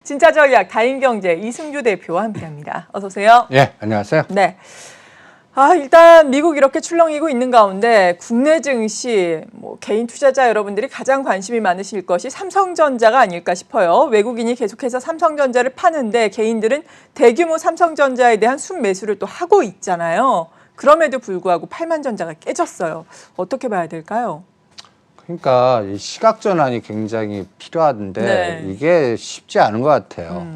진짜 전략 다인경제 이승규 대표와 함께합니다. 어서 오세요. 예, 안녕하세요. 네. 일단 미국 이렇게 출렁이고 있는 가운데 국내 증시 개인 투자자 여러분들이 가장 관심이 많으실 것이 삼성전자가 아닐까 싶어요. 외국인이 계속해서 삼성전자를 파는데 개인들은 대규모 삼성전자에 대한 순매수를 또 하고 있잖아요. 그럼에도 불구하고 8만 전자가 깨졌어요. 어떻게 봐야 될까요? 그러니까 이 시각 전환이 굉장히 필요한데 네. 이게 쉽지 않은 것 같아요.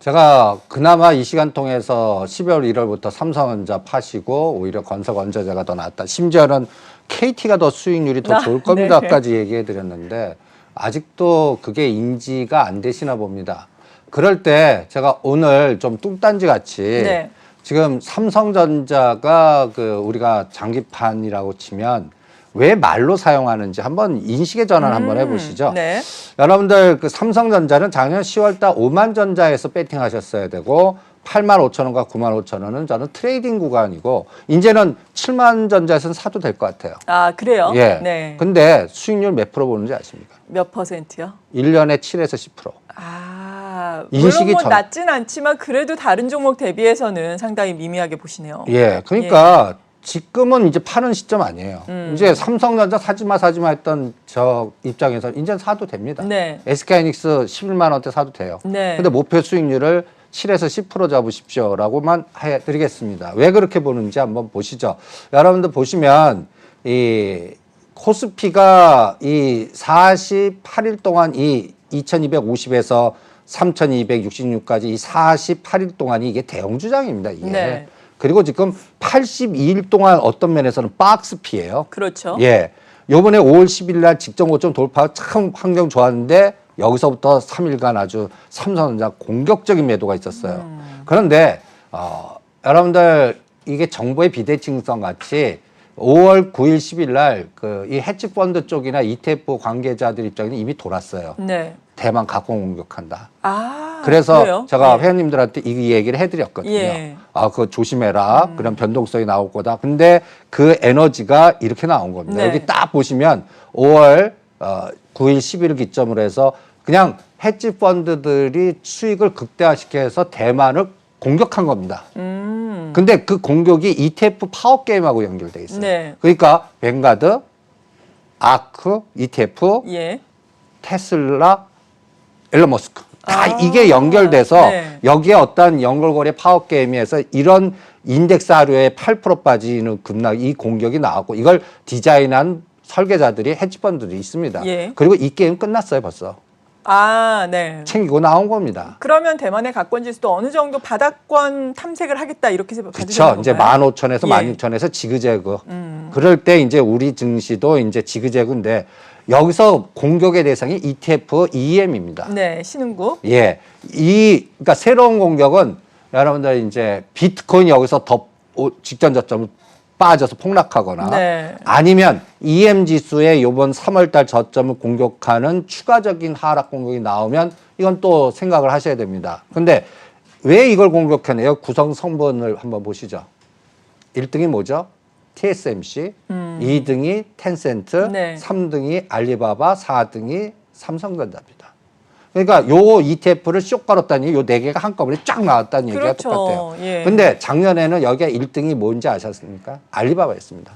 제가 그나마 이 시간 통해서 12월 1월부터 삼성전자 파시고 오히려 건설건조제가 더 낫다. 심지어는 KT가 더 수익률이 더 좋을 겁니다까지 얘기해 드렸는데 아직도 그게 인지가 안 되시나 봅니다. 그럴 때 제가 오늘 좀 뚱딴지 같이 네. 지금 삼성전자가 우리가 장기판이라고 치면 왜 말로 사용하는지 한번 인식의 전환 한번 해보시죠. 네. 여러분들 삼성전자는 작년 10월달 5만 전자에서 배팅하셨어야 되고 8만 5천 원과 9만 5천 원은 저는 트레이딩 구간이고 이제는 7만 전자에서는 사도 될 것 같아요. 아, 그래요? 예. 네. 근데 수익률 몇 프로 보는지 아십니까? 몇 %요? 1년에 7에서 10%. 물론 낮진 않지만 그래도 다른 종목 대비해서는 상당히 미미하게 보시네요. 예. 그러니까 지금은 이제 파는 시점 아니에요. 이제 삼성전자 사지마 했던 저 입장에서 이제는 사도 됩니다. 네. SK하이닉스 11만 원대 사도 돼요. 네. 근데 목표 수익률을 7에서 10% 잡으십시오라고만 해드리겠습니다. 왜 그렇게 보는지 한번 보시죠. 여러분들 보시면 이 코스피가 이 48일 동안 이 2250에서 3266까지 이 48일 동안이 이게 대형주장입니다. 이게. 네. 그리고 지금 82일 동안 어떤 면에서는 박스피예요. 그렇죠. 예. 요번에 5월 10일 날 직전 고점 돌파 참 환경 좋았는데 여기서부터 3일간 아주 삼성전자 공격적인 매도가 있었어요. 그런데 여러분들 이게 정보의 비대칭성 같이 5월 9일 10일 날 이 헤지 펀드 쪽이나 ETF 관계자들 입장에는 이미 돌았어요. 네. 대만 각공 공격한다. 그래요? 그래서 제가 네. 회원님들한테 이 얘기를 해드렸거든요. 예. 그거 조심해라. 그런 변동성이 나올 거다. 근데 그 에너지가 이렇게 나온 겁니다. 네. 여기 딱 보시면 5월 9일 10일 기점으로 해서 그냥 헤지 펀드들이 수익을 극대화시켜서 대만을 공격한 겁니다. 근데 그 공격이 ETF 파워 게임하고 연결돼 있어요. 네. 그러니까 뱅가드, 아크, ETF, 예. 테슬라, 일론 머스크. 다 이게 연결돼서 네. 여기에 어떤 연결고리 파워 게임에서 이런 인덱스 하루에 8% 빠지는 급락 이 공격이 나왔고 이걸 디자인한 설계자들이 헤지펀드들이 있습니다. 예. 그리고 이 게임 끝났어요 벌써. 네. 챙기고 나온 겁니다. 그러면 대만의 가권 지수도 어느 정도 바닥권 탐색을 하겠다 이렇게 그렇죠. 봐주시는 이제 건가요? 15,000에서 예. 16,000에서 지그재그. 그럴 때 이제 우리 증시도 이제 지그재그인데 여기서 공격의 대상이 ETF, EM입니다. 네, 신흥국. 예. 그러니까 새로운 공격은 여러분들 이제 비트코인이 여기서 더 직전 저점을 빠져서 폭락하거나 네. 아니면 EM 지수의 요번 3월달 저점을 공격하는 추가적인 하락 공격이 나오면 이건 또 생각을 하셔야 됩니다. 근데 왜 이걸 공격하네요? 구성 성분을 한번 보시죠. 1등이 뭐죠? TSMC, 2등이 텐센트, 네. 3등이 알리바바, 4등이 삼성전자입니다. 그러니까 요 ETF를 쏙 걸었다니 요 네 개가 한꺼번에 쫙 나왔다는 얘기가 그렇죠. 똑같아요. 예. 근데 작년에는 여기에 1등이 뭔지 아셨습니까? 알리바바였습니다.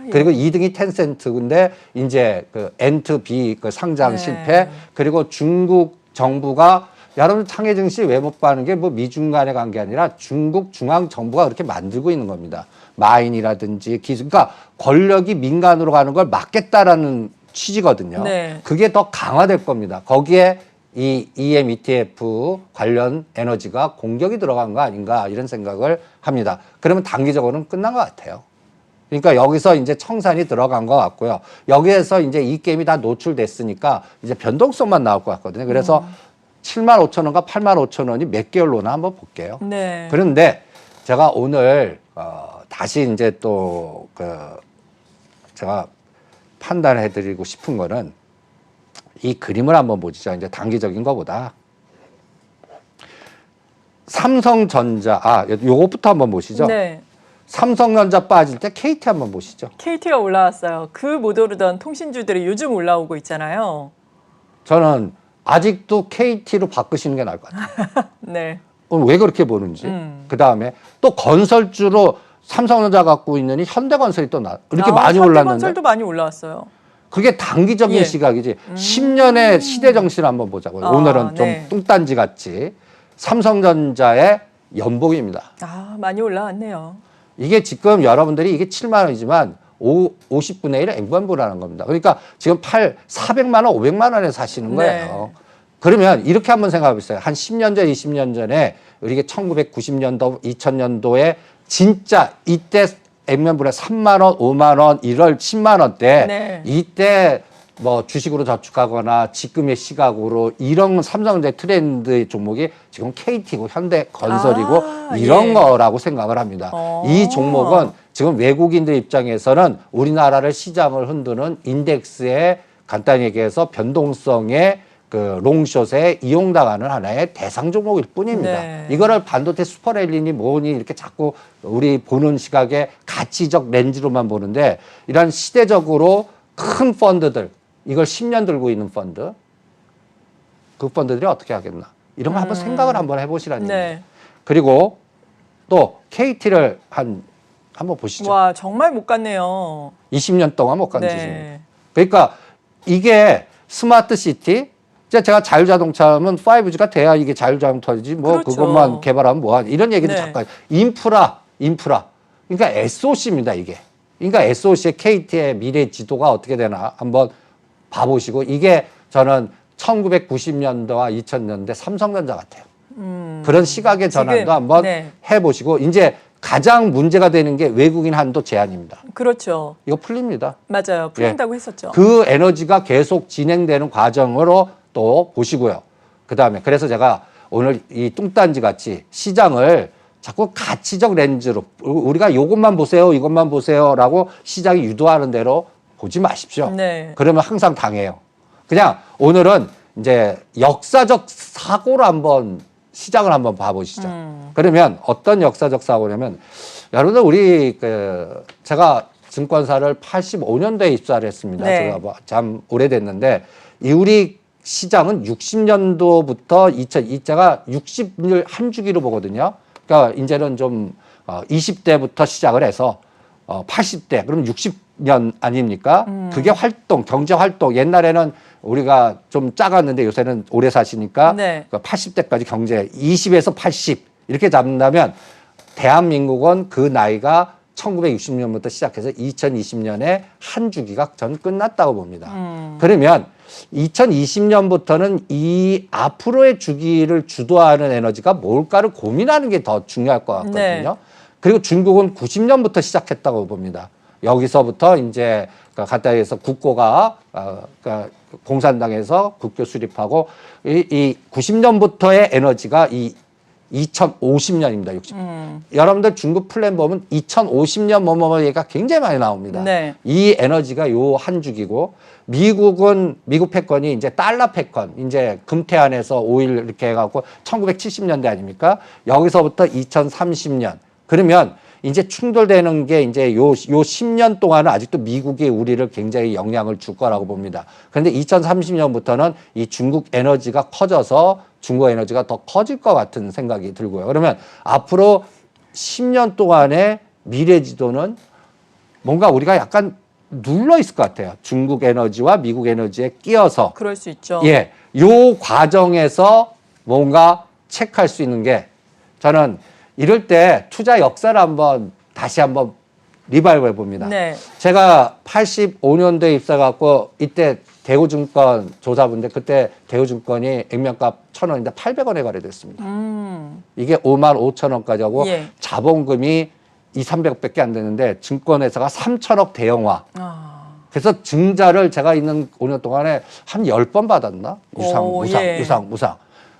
예. 그리고 2등이 텐센트인데 이제 그 N2B 그 상장 네. 실패 그리고 중국 정부가 여러분 상해 증시 왜 못 가는 게 뭐 미중 간의 관계 아니라 중국 중앙 정부가 그렇게 만들고 있는 겁니다. 마인이라든지 기술, 그러니까 권력이 민간으로 가는 걸 막겠다라는 취지거든요. 네. 그게 더 강화될 겁니다. 거기에 이 EM ETF 관련 에너지가 공격이 들어간 거 아닌가 이런 생각을 합니다. 그러면 단기적으로는 끝난 것 같아요. 그러니까 여기서 이제 청산이 들어간 것 같고요. 여기에서 이제 이 게임이 다 노출됐으니까 이제 변동성만 나올 것 같거든요. 그래서 7만 5천 원과 8만 5천 원이 몇 개월로나 한번 볼게요. 네. 그런데 제가 오늘 다시 이제 또 제가 판단해드리고 싶은 거는 이 그림을 한번 보시죠. 이제 단기적인 거보다 삼성전자 요것부터 한번 보시죠. 네. 삼성전자 빠질 때 KT 한번 보시죠. KT가 올라왔어요. 그 못 오르던 통신주들이 요즘 올라오고 있잖아요. 저는 아직도 KT로 바꾸시는 게 나을 것 같아요. 네. 왜 그렇게 보는지. 그 다음에 또 건설주로 삼성전자 갖고 있는 이 현대건설이 또 이렇게 많이 올랐는데. 현대건설도 많이 올라왔어요. 그게 단기적인 예. 시각이지. 10년의 시대 정신을 한번 보자고요. 오늘은 좀 네. 뚱딴지 같이. 삼성전자의 연봉입니다. 많이 올라왔네요. 이게 지금 여러분들이 이게 7만 원이지만 50분의 1의 N번부라는 겁니다. 그러니까 지금 400만 원, 500만 원에 사시는 거예요. 네. 그러면 이렇게 한번 생각해 보세요. 한 10년 전, 20년 전에 우리가 1990년도, 2000년도에 진짜 이때 액면분에 3만 원, 5만 원, 1월 10만 원대 네. 이때 뭐 주식으로 저축하거나 지금의 시각으로 이런 삼성전자 트렌드 종목이 지금 KT고 현대건설이고 이런 예. 거라고 생각을 합니다. 이 종목은 지금 외국인들 입장에서는 우리나라를 시장을 흔드는 인덱스의 간단히 얘기해서 변동성의 그 롱숏에 이용당하는 하나의 대상 종목일 뿐입니다. 네. 이거를 반도체 슈퍼랠리니 뭐니 이렇게 자꾸 우리 보는 시각에 가치적 렌즈로만 보는데 이런 시대적으로 큰 펀드들 이걸 10년 들고 있는 펀드 그 펀드들이 어떻게 하겠나 이런 거 한번 생각을 한번 해보시라는 네. 얘기예요. 그리고 또 KT를 한번 보시죠. 와, 정말 못 갔네요. 20년 동안 못 간 네. 지수입니다. 그러니까 이게 스마트 시티 제가 자율자동차면 5G가 돼야 이게 자율자동차지 뭐 그렇죠. 그것만 개발하면 뭐하니 이런 얘기도 네. 잠깐 인프라 그러니까 SOC입니다 이게. 그러니까 SOC의 KT의 미래 지도가 어떻게 되나 한번 봐보시고 이게 저는 1990년대와 2000년대 삼성전자 같아요. 그런 시각의 전환도 지금, 한번 네. 해보시고 이제 가장 문제가 되는 게 외국인 한도 제한입니다. 그렇죠. 이거 풀립니다. 맞아요. 풀린다고 했었죠. 그 에너지가 계속 진행되는 과정으로 또 보시고요. 그다음에 그래서 제가 오늘 이 뚱딴지 같이 시장을 자꾸 가치적 렌즈로 우리가 이것만 보세요, 이것만 보세요라고 시장이 유도하는 대로 보지 마십시오. 네. 그러면 항상 당해요. 그냥 오늘은 이제 역사적 사고로 한번 시장을 한번 봐보시죠. 그러면 어떤 역사적 사고냐면 여러분들 우리 제가 증권사를 85년도에 입사를 했습니다. 네. 제가 뭐 참 오래됐는데 이 우리 시장은 60년도부터 2002자가 60일 한 주기로 보거든요. 그러니까 이제는 좀 20대부터 시작을 해서 80대 그럼 60년 아닙니까? 그게 활동, 경제 활동. 옛날에는 우리가 좀 작았는데 요새는 오래 사시니까 네. 80대까지 경제 20에서 80 이렇게 잡는다면 대한민국은 그 나이가 1960년부터 시작해서 2020년에 한 주기가 전 끝났다고 봅니다. 그러면 2020년부터는 이 앞으로의 주기를 주도하는 에너지가 뭘까를 고민하는 게 더 중요할 것 같거든요. 네. 그리고 중국은 90년부터 시작했다고 봅니다. 여기서부터 이제 간단히 해서 국고가 그러니까 공산당에서 국교 수립하고 이 90년부터의 에너지가 이 2050년입니다. 60. 여러분들 중국 플랜 보면 2050년 뭐뭐 얘기가 굉장히 많이 나옵니다. 네. 이 에너지가 요 한 주기고 미국은 미국 패권이 이제 달러 패권 이제 금태안에서 오일 이렇게 해갖고 1970년대 아닙니까? 여기서부터 2030년 그러면 이제 충돌되는 게 이제 요 10년 동안은 아직도 미국이 우리를 굉장히 영향을 줄 거라고 봅니다. 그런데 2030년부터는 이 중국 에너지가 커져서 중국 에너지가 더 커질 것 같은 생각이 들고요. 그러면 앞으로 10년 동안의 미래 지도는 뭔가 우리가 약간 눌러 있을 것 같아요. 중국 에너지와 미국 에너지에 끼어서. 그럴 수 있죠. 예. 요 과정에서 뭔가 체크할 수 있는 게 저는 이럴 때 투자 역사를 다시 한번 리바이벌 봅니다. 네. 제가 85년도에 입사해갖고 이때 대우증권 조사부인데 그때 대우증권이 액면값 1,000원인데 800원에 거래됐습니다. 이게 55,000원까지 하고 예. 자본금이 200~300억밖에 안 되는데 증권회사가 3,000억 대형화. 그래서 증자를 제가 있는 5년 동안에 한 10번 받았나? 유상.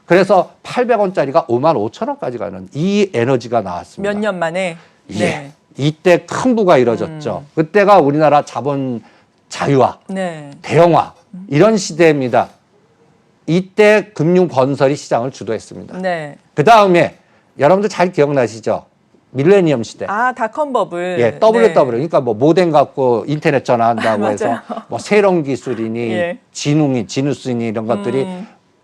그래서 800원짜리가 55,000원까지 가는 이 에너지가 나왔습니다. 몇 년 만에. 예. 네. 이때 큰 부가 이뤄졌죠. 그때가 우리나라 자본 자유화, 네. 대형화 이런 시대입니다. 이때 금융 건설이 시장을 주도했습니다. 네. 그 다음에 여러분들 잘 기억나시죠? 밀레니엄 시대. 닷컴 버블. 예, WW. 그러니까 뭐 모뎀 갖고 인터넷 전화한다고 해서 맞아요. 뭐 세론 기술이니 예. 지누스니 이런 것들이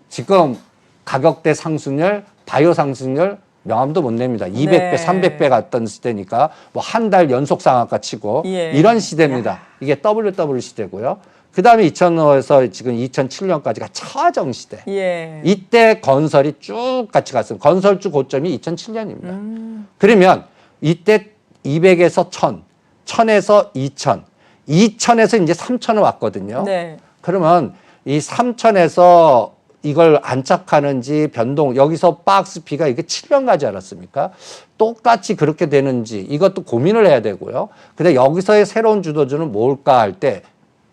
지금 가격대 상승률, 바이오 상승률 명함도 못 냅니다. 200배, 네. 300배 갔던 시대니까 뭐 한 달 연속 상한가 치고 예. 이런 시대입니다. 이게 WW 시대고요. 그 다음에 2005에서 지금 2007년까지가 차정 시대. 예. 이때 건설이 쭉 같이 갔습니다. 건설주 고점이 2007년입니다. 그러면 이때 200에서 1000, 1000에서 2000, 2000에서 이제 3000을 왔거든요. 네. 그러면 이 3000에서 이걸 안착하는지 변동, 여기서 박스 B가 이게 7년 가지 않았습니까? 똑같이 그렇게 되는지 이것도 고민을 해야 되고요. 근데 여기서의 새로운 주도주는 뭘까 할 때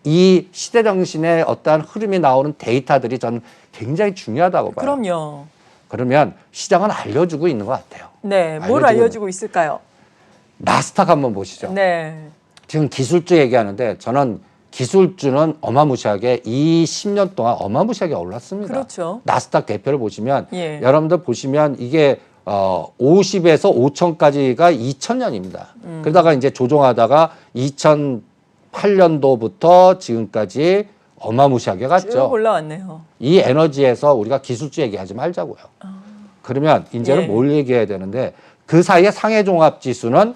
이 시대 정신의 어떠한 흐름이 나오는 데이터들이 저는 굉장히 중요하다고 봐요. 그럼요. 그러면 시장은 알려주고 있는 것 같아요. 네. 뭘 알려주고 있을까요? 나스닥 한번 보시죠. 네. 지금 기술주 얘기하는데 저는 기술주는 어마무시하게 이 10년 동안 어마무시하게 올랐습니다. 그렇죠. 나스닥 대표를 보시면 예. 여러분들 보시면 이게 50에서 5천까지가 2000년입니다. 그러다가 이제 조정하다가 2008년도부터 지금까지 어마무시하게 쭉 갔죠. 올라왔네요. 이 에너지에서 우리가 기술주 얘기하지 말자고요. 그러면 이제는 예. 뭘 얘기해야 되는데 그 사이에 상해종합지수는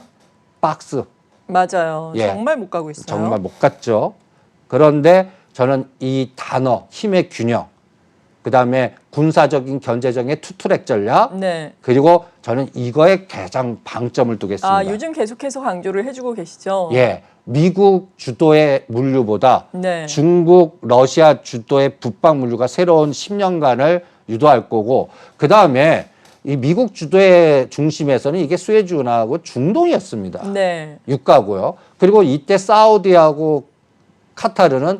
박스. 맞아요. 예. 정말 못 가고 있어요. 정말 못 갔죠. 그런데 저는 이 단어, 힘의 균형, 그 다음에 군사적인 견제적인 투트랙 전략, 네. 그리고 저는 이거에 가장 방점을 두겠습니다. 아, 요즘 계속해서 강조를 해주고 계시죠? 예, 미국 주도의 물류보다 네. 중국, 러시아 주도의 북방 물류가 새로운 10년간을 유도할 거고, 그 다음에 이 미국 주도의 중심에서는 이게 수에즈 운하고 중동이었습니다. 네. 유가고요. 그리고 이때 사우디하고 카타르는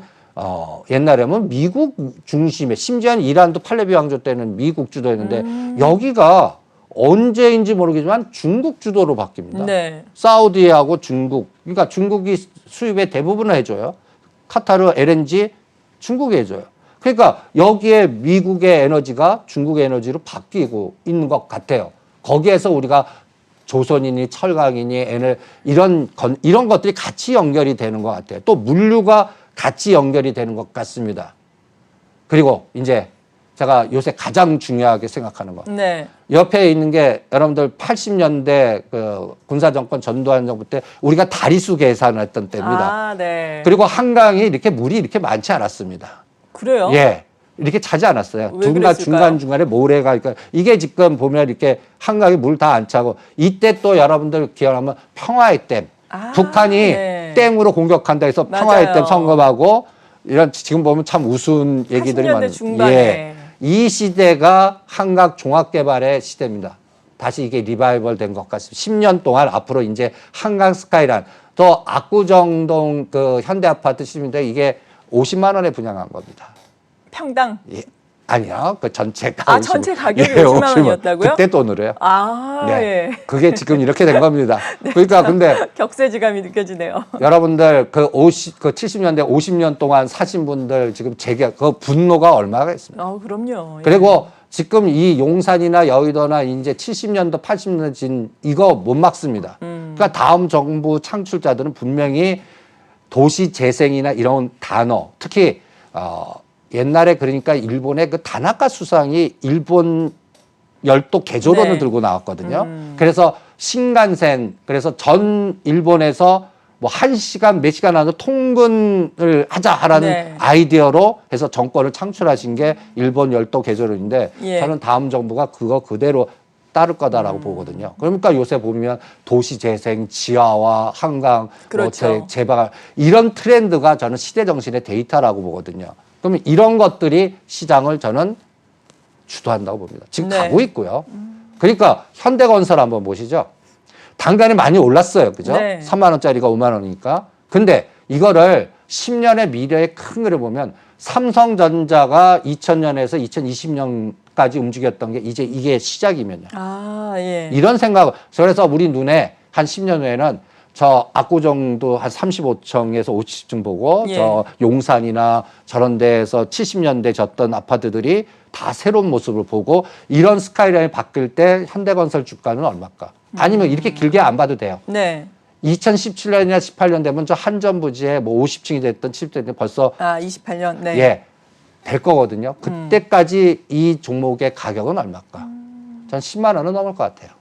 옛날에는 미국 중심에, 심지어는 이란도 팔레비 왕조 때는 미국 주도였는데 여기가 언제인지 모르겠지만 중국 주도로 바뀝니다. 네. 사우디하고 중국, 그러니까 중국이 수입의 대부분을 해줘요. 카타르 LNG 중국이 해줘요. 그러니까 여기에 미국의 에너지가 중국의 에너지로 바뀌고 있는 것 같아요. 거기에서 우리가 조선이니 철강이니 이런 것들이 같이 연결이 되는 것 같아요. 또 물류가 같이 연결이 되는 것 같습니다. 그리고 이제 제가 요새 가장 중요하게 생각하는 거. 네. 옆에 있는 게 여러분들 80년대 그 군사정권 전두환 정부 때 우리가 다리수 계산을 했던 때입니다. 아, 네. 그리고 한강이 이렇게 물이 이렇게 많지 않았습니다. 그래요? 예. 이렇게 차지 않았어요. 왜 그랬을까요? 중간중간에 모래가, 그러니까 이게 지금 보면 이렇게 한강에 물 다 안 차고, 이때 또 여러분들 기억하면 평화의 댐. 아, 북한이 네. 댐으로 공격한다 해서 평화의 맞아요. 댐 선검하고, 이런 지금 보면 참 우스운 얘기들이 80년대 많아요. 중반에. 예. 이 시대가 한강 종합개발의 시대입니다. 다시 이게 리바이벌 된 것 같습니다. 10년 동안 앞으로 이제 한강 스카이라인, 또 압구정동 그 현대아파트 시민들 이게 50만 원에 분양한 겁니다. 평당. 예. 아니요. 그 전체가. 아, 전체 가격이 50만 원이었다고요? 그때 돈으로요. 아, 네. 예. 그게 지금 이렇게 된 겁니다. 그러니까 근데 격세지감이 느껴지네요. 여러분들 그 70년대 50년 동안 사신 분들 지금 그 분노가 얼마가 있습니까? 그럼요. 예. 그리고 지금 이 용산이나 여의도나 이제 70년도 80년대 진 이거 못 막습니다. 그러니까 다음 정부 창출자들은 분명히 도시 재생이나 이런 단어, 특히 옛날에 그러니까 일본의 그 다나카 수상이 일본 열도 개조론을 네. 들고 나왔거든요. 그래서 신간센, 그래서 전 일본에서 뭐 1시간 몇 시간 안에 통근을 하자라는 네. 아이디어로 해서 정권을 창출하신 게 일본 열도 개조론인데 예. 저는 다음 정부가 그거 그대로 따를 거다라고 보거든요. 그러니까 요새 보면 도시 재생, 지하화, 한강, 그렇죠. 뭐 재발 이런 트렌드가 저는 시대 정신의 데이터라고 보거든요. 그러면 이런 것들이 시장을 저는 주도한다고 봅니다. 지금 네. 가고 있고요. 그러니까 현대건설 한번 보시죠. 단간이 많이 올랐어요. 그죠? 네. 3만 원짜리가 5만 원이니까. 근데 이거를 10년의 미래의 큰 그래 보면 삼성전자가 2000년에서 2020년까지 움직였던 게 이제 이게 시작이면요. 아, 예. 이런 생각, 그래서 우리 눈에 한 10년 후에는 저 압구정도 한 35층에서 50층 보고 예. 저 용산이나 저런 데에서 70년대 졌던 아파트들이 다 새로운 모습을 보고 이런 스카이라인이 바뀔 때 현대건설 주가는 얼마일까? 아니면 이렇게 길게 안 봐도 돼요. 네. 2017년이나 18년 되면 저 한전 부지에 뭐 50층이 됐던 70층이 벌써 28년. 네. 예. 될 거거든요. 그때까지 이 종목의 가격은 얼마일까? 전 10만 원은 넘을 것 같아요.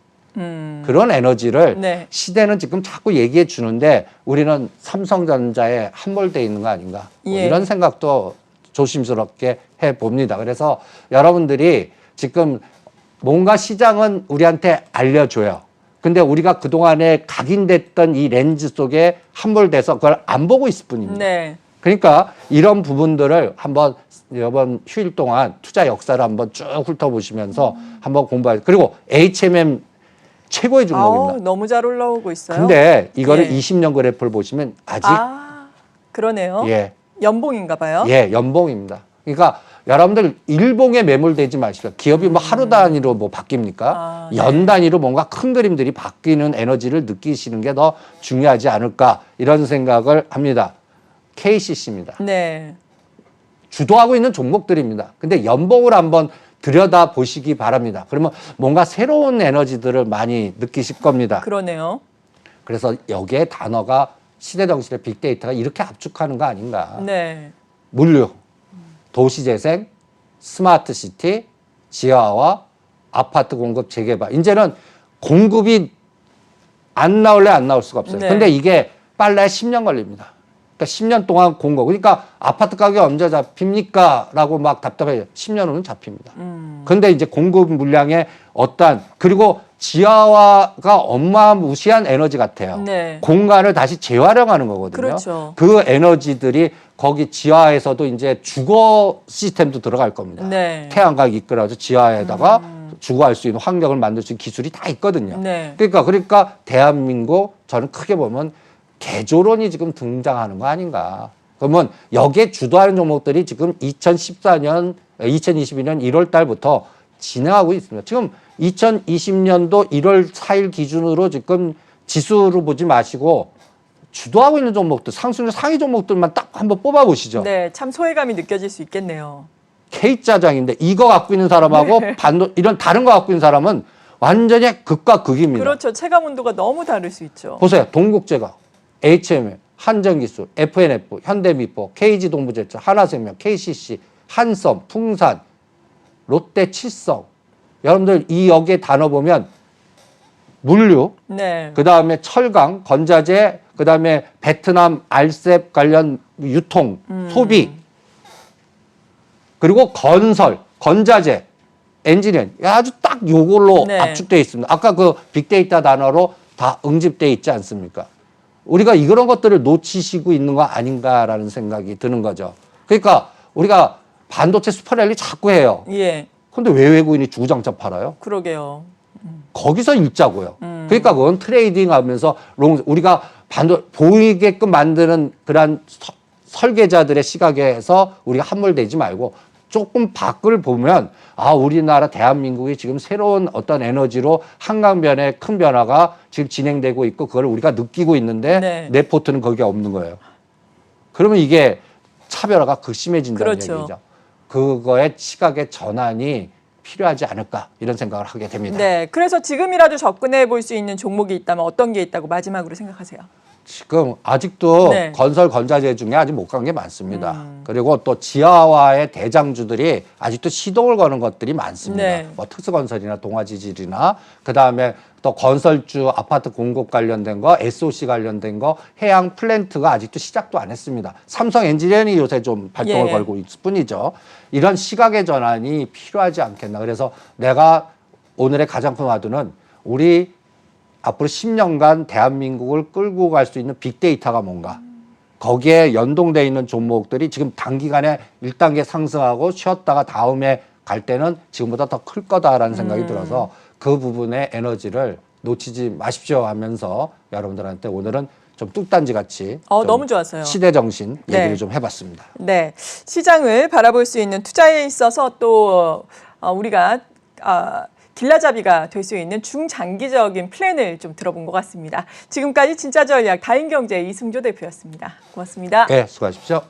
그런 에너지를 네. 시대는 지금 자꾸 얘기해 주는데 우리는 삼성전자에 함몰돼 있는 거 아닌가? 뭐 예. 이런 생각도 조심스럽게 해 봅니다. 그래서 여러분들이 지금 뭔가 시장은 우리한테 알려줘요. 근데 우리가 그동안에 각인됐던 이 렌즈 속에 함몰돼서 그걸 안 보고 있을 뿐입니다. 네. 그러니까 이런 부분들을 한번 이번 휴일 동안 투자 역사를 한번 쭉 훑어보시면서 한번 공부하세요. 그리고 HMM 최고의 종목입니다. 너무 잘 올라오고 있어요. 근데 이거를 예. 20년 그래프를 보시면 아직 그러네요. 예, 연봉인가 봐요. 예, 연봉입니다. 그러니까 여러분들 일봉에 매몰되지 마십시오. 기업이 뭐 하루 단위로 뭐 바뀝니까? 네. 연 단위로 뭔가 큰 그림들이 바뀌는 에너지를 느끼시는 게 더 중요하지 않을까 이런 생각을 합니다. KCC입니다. 네. 주도하고 있는 종목들입니다. 근데 연봉을 한번 들여다 보시기 바랍니다. 그러면 뭔가 새로운 에너지들을 많이 느끼실 겁니다. 그러네요. 그래서 여기에 단어가 시대정신의 빅데이터가 이렇게 압축하는 거 아닌가. 네. 물류, 도시재생, 스마트시티, 지하화, 아파트 공급 재개발. 이제는 공급이 안 나올래 안 나올 수가 없어요. 네. 근데 이게 빨라야 10년 걸립니다. 그러니까 10년 동안 공급. 그러니까 아파트 가격 언제 잡힙니까? 라고 막 답답해요. 10년 후는 잡힙니다. 근데 이제 공급 물량의 그리고 지하화가 어마무시한 에너지 같아요. 네. 공간을 다시 재활용하는 거거든요. 그렇죠. 그 에너지들이 거기 지하에서도 이제 주거 시스템도 들어갈 겁니다. 네. 태양광 이끌어서 지하에다가 주거할 수 있는 환경을 만들 수 있는 기술이 다 있거든요. 네. 그러니까 대한민국 저는 크게 보면 개조론이 지금 등장하는 거 아닌가. 그러면 여기에 주도하는 종목들이 지금 2022년 1월 달부터 진행하고 있습니다. 지금 2020년도 1월 4일 기준으로 지금 지수로 보지 마시고 주도하고 있는 종목들, 상승률 상위 종목들만 딱 한번 뽑아보시죠. 네. 참 소외감이 느껴질 수 있겠네요. K자장인데 이거 갖고 있는 사람하고 이런 다른 거 갖고 있는 사람은 완전히 극과 극입니다. 그렇죠. 체감 온도가 너무 다를 수 있죠. 보세요. 동국제가, HMM, 한전기술, FNF, 현대미포, KG동부제철, 하나생명, KCC, 한섬, 풍산, 롯데 칠성. 여러분들 이 여기에 단어 보면 물류, 네. 그다음에 철강, 건자재, 그다음에 베트남 알셉 관련 유통, 소비, 그리고 건설, 건자재, 엔지니어링 아주 딱 요걸로 네. 압축되어 있습니다. 아까 그 빅데이터 단어로 다 응집되어 있지 않습니까? 우리가 이런 것들을 놓치시고 있는 거 아닌가라는 생각이 드는 거죠. 그러니까 우리가 반도체 슈퍼랠리 자꾸 해요. 예. 근데 왜 외국인이 주구장창 팔아요? 그러게요. 거기서 읽자고요. 그러니까 그건 트레이딩 하면서 우리가 보이게끔 만드는 그런 설계자들의 시각에서 우리가 함몰되지 말고 조금 밖을 보면 우리나라 대한민국이 지금 새로운 어떤 에너지로 한강변에 큰 변화가 지금 진행되고 있고 그걸 우리가 느끼고 있는데 네. 내 포트는 거기에 없는 거예요. 그러면 이게 차별화가 극심해진다는 그렇죠. 얘기죠. 그거의 시각의 전환이 필요하지 않을까 이런 생각을 하게 됩니다. 네. 그래서 지금이라도 접근해 볼 수 있는 종목이 있다면 어떤 게 있다고 마지막으로 생각하세요? 지금 아직도 네. 건설 건자재 중에 아직 못 간 게 많습니다. 그리고 또 지하화의 대장주들이 아직도 시동을 거는 것들이 많습니다. 네. 뭐 특수건설이나 동아지질이나 그다음에 또 건설주 아파트 공급 관련된 거, SOC 관련된 거, 해양 플랜트가 아직도 시작도 안 했습니다. 삼성 엔지니어링이 요새 좀 발동을 예. 걸고 있을 뿐이죠. 이런 시각의 전환이 필요하지 않겠나. 그래서 내가 오늘의 가장 큰 화두는 우리 앞으로 10년간 대한민국을 끌고 갈 수 있는 빅데이터가 뭔가. 거기에 연동되어 있는 종목들이 지금 단기간에 1단계 상승하고 쉬었다가 다음에 갈 때는 지금보다 더 클 거다라는 생각이 들어서 그 부분의 에너지를 놓치지 마십시오 하면서 여러분들한테 오늘은 좀 뚝단지 같이 좀 너무 좋았어요. 시대 정신 얘기를 네. 좀 해봤습니다. 네. 시장을 바라볼 수 있는 투자에 있어서 또 우리가 길라잡이가 될 수 있는 중장기적인 플랜을 좀 들어본 것 같습니다. 지금까지 진짜 전략 다인경제 이승조 대표였습니다. 고맙습니다. 네, 수고하십시오.